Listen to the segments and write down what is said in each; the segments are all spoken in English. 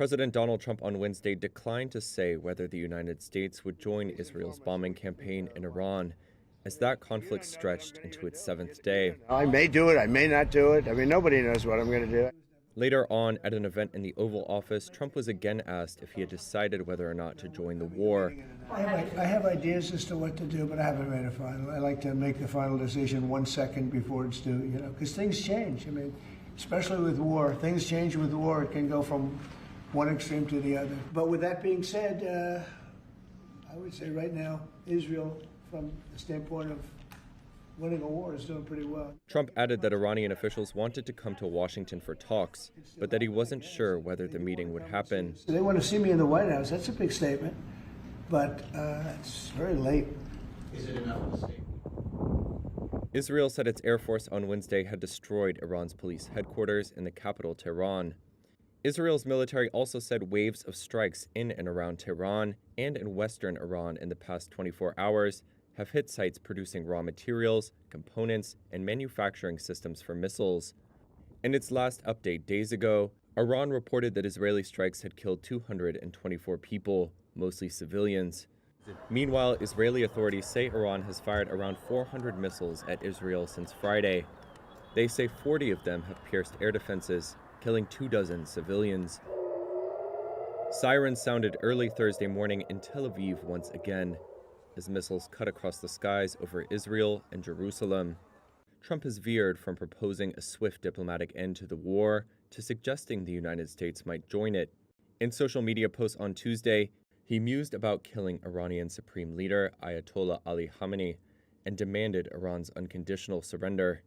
President Donald Trump on Wednesday declined to say whether the United States would join Israel's bombing campaign in Iran, as that conflict stretched into its seventh day. I may do it, I may not do it. I mean, nobody knows what I'm going to do. Later on, at an event in the Oval Office, Trump was again asked if he had decided whether or not to join the war. I have ideas as to what to do, but I haven't made a final. I like to make the final decision 1 second before it's due, because things change. I mean, especially with war. Things change with war. It can go from one extreme to the other. But with that being said, I would say right now, Israel, from the standpoint of winning a war, is doing pretty well. Trump added that Iranian officials wanted to come to Washington for talks, but that he wasn't sure whether the meeting would happen. They want to see me in the White House. That's a big statement, but it's very late. Is it enough of a statement? Israel said its Air Force on Wednesday had destroyed Iran's police headquarters in the capital, Tehran. Israel's military also said waves of strikes in and around Tehran and in western Iran in the past 24 hours have hit sites producing raw materials, components, and manufacturing systems for missiles. In its last update days ago, Iran reported that Israeli strikes had killed 224 people, mostly civilians. Meanwhile, Israeli authorities say Iran has fired around 400 missiles at Israel since Friday. They say 40 of them have pierced air defenses, killing 24 civilians. Sirens sounded early Thursday morning in Tel Aviv once again, as missiles cut across the skies over Israel and Jerusalem. Trump has veered from proposing a swift diplomatic end to the war to suggesting the United States might join it. In social media posts on Tuesday, he mused about killing Iranian Supreme Leader Ayatollah Ali Khamenei and demanded Iran's unconditional surrender.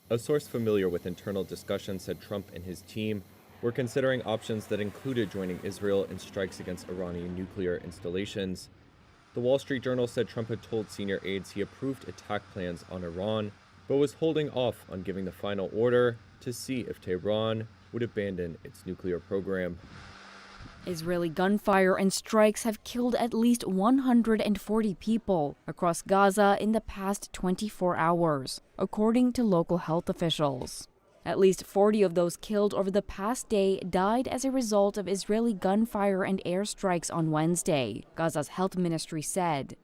A source familiar with internal discussions said Trump and his team were considering options that included joining Israel in strikes against Iranian nuclear installations. The Wall Street Journal said Trump had told senior aides he approved attack plans on Iran, but was holding off on giving the final order to see if Tehran would abandon its nuclear program. Israeli gunfire and strikes have killed at least 140 people across Gaza in the past 24 hours, according to local health officials. At least 40 of those killed over the past day died as a result of Israeli gunfire and airstrikes on Wednesday, Gaza's health ministry said.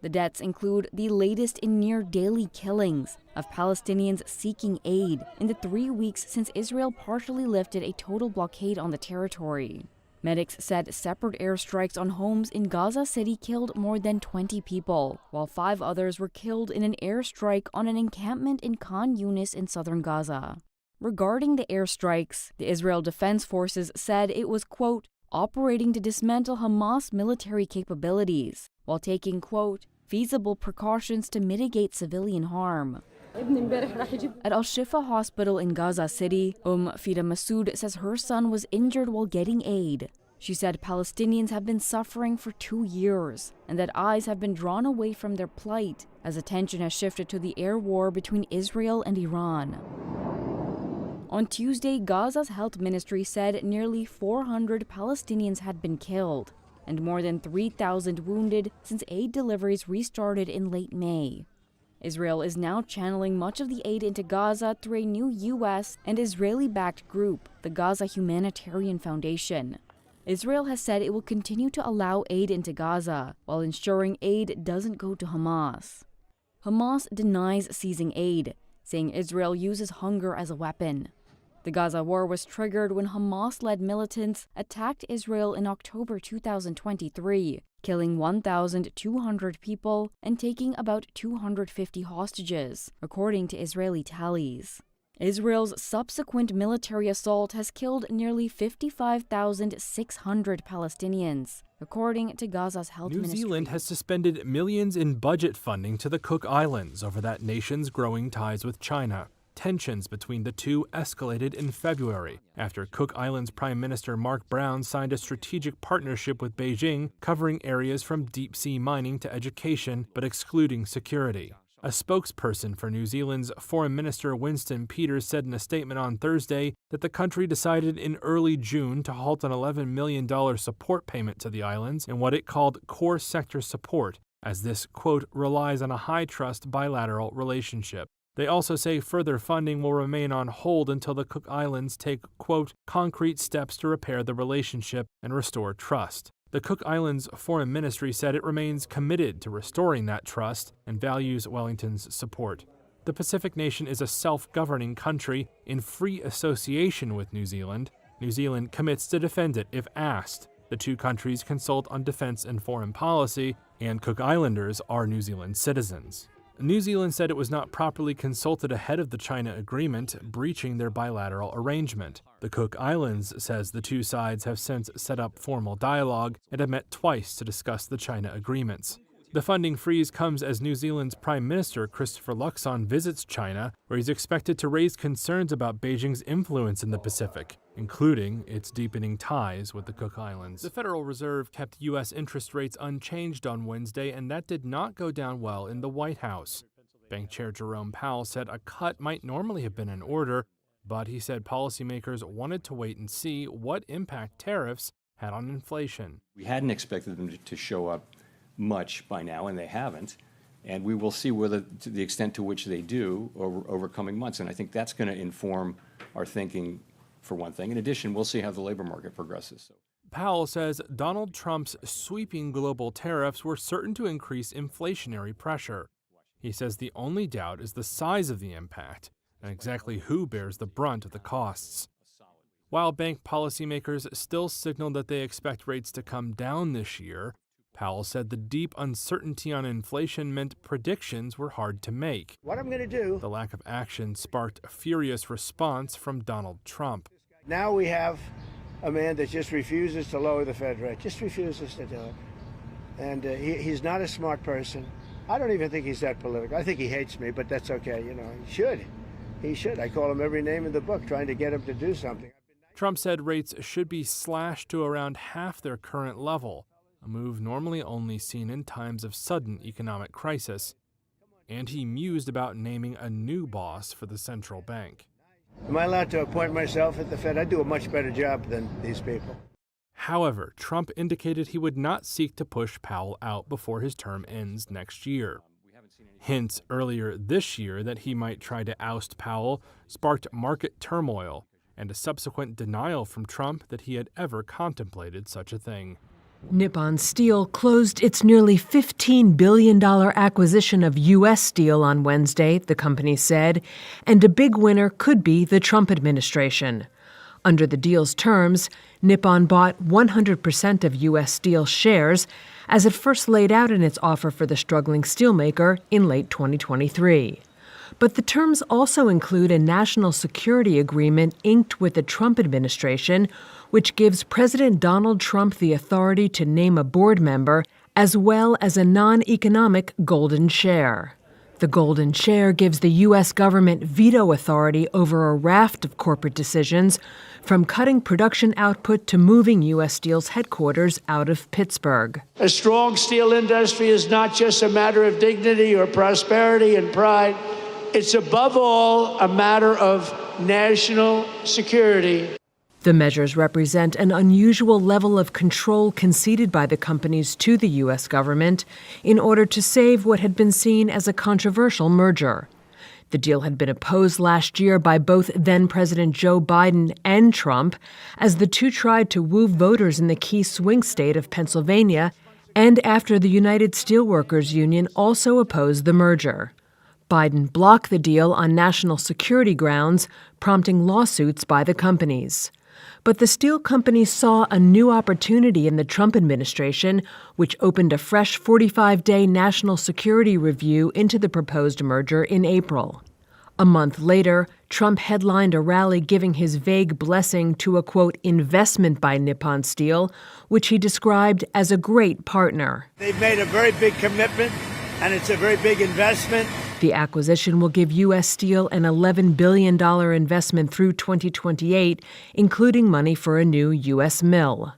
The deaths include the latest in near-daily killings of Palestinians seeking aid in the 3 weeks since Israel partially lifted a total blockade on the territory. Medics said separate airstrikes on homes in Gaza City killed more than 20 people, while 5 others were killed in an airstrike on an encampment in Khan Yunis in southern Gaza. Regarding the airstrikes, the Israel Defense Forces said it was, quote, operating to dismantle Hamas military capabilities, while taking, quote, feasible precautions to mitigate civilian harm. At Al-Shifa Hospital in Gaza City, Fida Masood says her son was injured while getting aid. She said Palestinians have been suffering for 2 years and that eyes have been drawn away from their plight as attention has shifted to the air war between Israel and Iran. On Tuesday, Gaza's health ministry said nearly 400 Palestinians had been killed and more than 3,000 wounded since aid deliveries restarted in late May. Israel is now channeling much of the aid into Gaza through a new U.S. and Israeli-backed group, the Gaza Humanitarian Foundation. Israel has said it will continue to allow aid into Gaza while ensuring aid doesn't go to Hamas. Hamas denies seizing aid, saying Israel uses hunger as a weapon. The Gaza war was triggered when Hamas-led militants attacked Israel in October 2023, killing 1,200 people and taking about 250 hostages, according to Israeli tallies. Israel's subsequent military assault has killed nearly 55,600 Palestinians, according to Gaza's health ministry. New Zealand has suspended millions in budget funding to the Cook Islands over that nation's growing ties with China. Tensions between the two escalated in February after Cook Islands Prime Minister Mark Brown signed a strategic partnership with Beijing covering areas from deep-sea mining to education but excluding security. A spokesperson for New Zealand's Foreign Minister Winston Peters said in a statement on Thursday that the country decided in early June to halt an $11 million support payment to the islands in what it called core sector support, as this, quote, relies on a high-trust bilateral relationship. They also say further funding will remain on hold until the Cook Islands take, quote, concrete steps to repair the relationship and restore trust. The Cook Islands Foreign Ministry said it remains committed to restoring that trust and values Wellington's support. The Pacific nation is a self-governing country in free association with New Zealand. New Zealand commits to defend it if asked. The two countries consult on defense and foreign policy, and Cook Islanders are New Zealand citizens. New Zealand said it was not properly consulted ahead of the China agreement, breaching their bilateral arrangement. The Cook Islands says the two sides have since set up formal dialogue and have met twice to discuss the China agreements. The funding freeze comes as New Zealand's Prime Minister Christopher Luxon visits China, where he's expected to raise concerns about Beijing's influence in the Pacific, including its deepening ties with the Cook Islands. The Federal Reserve kept U.S. interest rates unchanged on Wednesday, and that did not go down well in the White House. Bank Chair Jerome Powell said a cut might normally have been in order, but he said policymakers wanted to wait and see what impact tariffs had on inflation. We hadn't expected them to show up much by now, and they haven't. And we will see whether, to the extent to which they do over coming months. And I think that's going to inform our thinking, for one thing. In addition, we'll see how the labor market progresses. Powell says Donald Trump's sweeping global tariffs were certain to increase inflationary pressure. He says the only doubt is the size of the impact and exactly who bears the brunt of the costs. While bank policymakers still signaled that they expect rates to come down this year, Powell said the deep uncertainty on inflation meant predictions were hard to make. What I'm going to do, The lack of action sparked a furious response from Donald Trump. now we have a man that just refuses to lower the Fed rate, just refuses to do it. And he's not a smart person. I don't even think he's that political. I think he hates me, but that's okay. You know, he should. He should. I call him every name in the book, trying to get him to do something. Trump said rates should be slashed to around half their current level, a move normally only seen in times of sudden economic crisis, and he mused about naming a new boss for the central bank. Am I allowed to appoint myself at the Fed? I do a much better job than these people. However, Trump indicated he would not seek to push Powell out before his term ends next year. Hints earlier this year that he might try to oust Powell sparked market turmoil and a subsequent denial from Trump that he had ever contemplated such a thing. Nippon Steel closed its nearly $15 billion acquisition of U.S. Steel on Wednesday, the company said, and a big winner could be the Trump administration. Under the deal's terms, Nippon bought 100% of U.S. Steel shares as it first laid out in its offer for the struggling steelmaker in late 2023. But the terms also include a national security agreement inked with the Trump administration, which gives President Donald Trump the authority to name a board member as well as a non-economic golden share. The golden share gives the U.S. government veto authority over a raft of corporate decisions, from cutting production output to moving U.S. Steel's headquarters out of Pittsburgh. A strong steel industry is not just a matter of dignity or prosperity and pride. It's above all a matter of national security. The measures represent an unusual level of control conceded by the companies to the U.S. government in order to save what had been seen as a controversial merger. The deal had been opposed last year by both then-President Joe Biden and Trump, as the two tried to woo voters in the key swing state of Pennsylvania, and after the United Steelworkers Union also opposed the merger. Biden blocked the deal on national security grounds, prompting lawsuits by the companies. But the steel companies saw a new opportunity in the Trump administration, which opened a fresh 45-day national security review into the proposed merger in April. A month later, Trump headlined a rally giving his vague blessing to a, quote, investment by Nippon Steel, which he described as a great partner. They've made a very big commitment, and it's a very big investment. The acquisition will give U.S. Steel an $11 billion investment through 2028, including money for a new U.S. mill.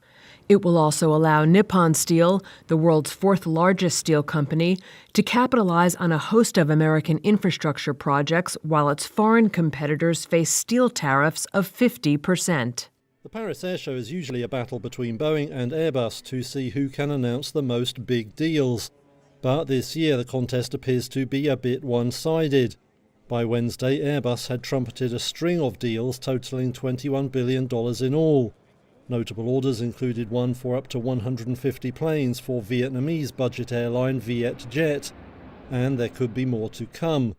It will also allow Nippon Steel, the world's fourth largest steel company, to capitalize on a host of American infrastructure projects while its foreign competitors face steel tariffs of 50%. The Paris Air Show is usually a battle between Boeing and Airbus to see who can announce the most big deals. But this year the contest appears to be a bit one-sided. By Wednesday, Airbus had trumpeted a string of deals totaling $21 billion in all. Notable orders included one for up to 150 planes for Vietnamese budget airline VietJet, and there could be more to come.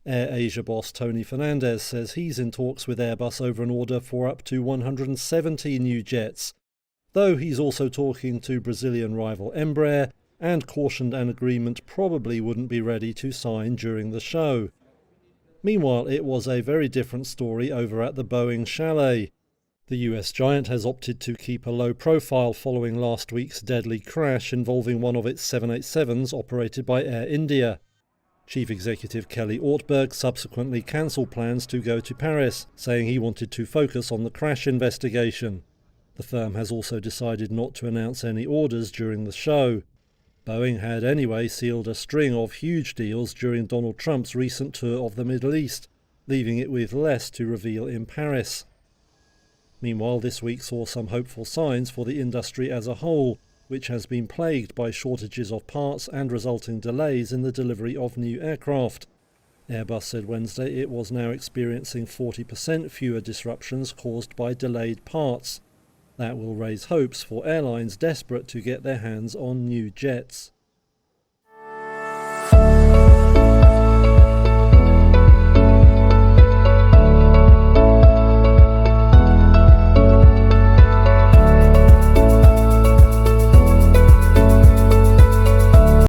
AirAsia boss Tony Fernandez says he's in talks with Airbus over an order for up to 170 new jets, though he's also talking to Brazilian rival Embraer and cautioned an agreement probably wouldn't be ready to sign during the show. Meanwhile, it was a very different story over at the Boeing chalet. The US giant has opted to keep a low profile following last week's deadly crash involving one of its 787s operated by Air India. Chief Executive Kelly Ortberg subsequently cancelled plans to go to Paris, saying he wanted to focus on the crash investigation. The firm has also decided not to announce any orders during the show. Boeing had anyway sealed a string of huge deals during Donald Trump's recent tour of the Middle East, leaving it with less to reveal in Paris. Meanwhile, this week saw some hopeful signs for the industry as a whole, which has been plagued by shortages of parts and resulting delays in the delivery of new aircraft. Airbus said Wednesday it was now experiencing 40% fewer disruptions caused by delayed parts. That will raise hopes for airlines desperate to get their hands on new jets.